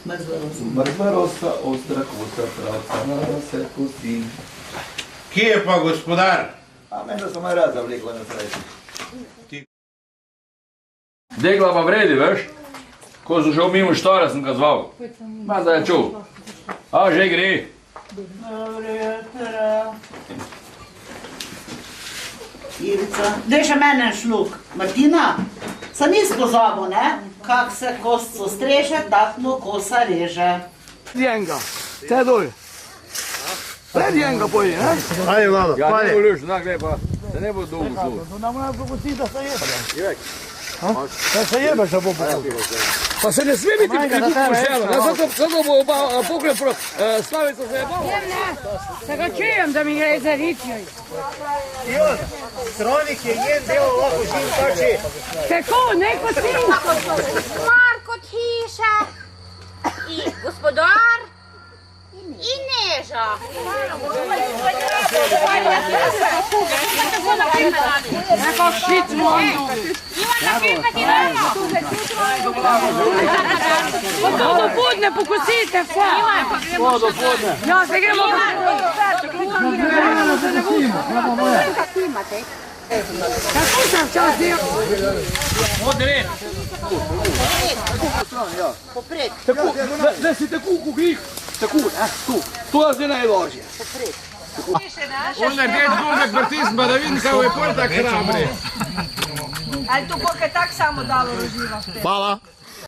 Mrtva rosa, ostra kosa, pravca, nada se kosi. Kje je pa gospodar? A meni da so me rad zavlekla na srečo. Degla pa vredi, veš? Ko so šel mimo štora, sem ga zval. Ma da je čul. A, že gre. Dobro jutro. Irica, daj še mene šluk. Martina, sam nisi pozabil, ne? Kak se kostco streže, tak mu kosa reže. Jenga, te doj. Pred jenga poji, ne? Ajde, Vlado, Ja, ne pali. bo luš, znak ne pa. Da ne bo dolgo šlo. To nam mora pokusi da se jebe. Da se jebe še bo pokusi. Pa se ne sme biti prikuk posela. Zato bo pokrep Slavica se jebala. Se ga čujem, da mi gre za ritjoj. Ivan, Stronik je jen delo lahko živim tači. Tako, neko si. Marko Tiša i gospodar i Neža. Neko švic moju. Ivana Pipet i Roma. Do podne pokusite vse. Ja, se gremo kako sam čas dio? Poprek. Tako, da si tako kuglih. Tako, ne, tu. Tu je zdaj najložje. On je gledal gumek vrtizma, da vidim kako je pol tak hrabri. Ali to bo kaj tak samo dalo uživa? Hvala.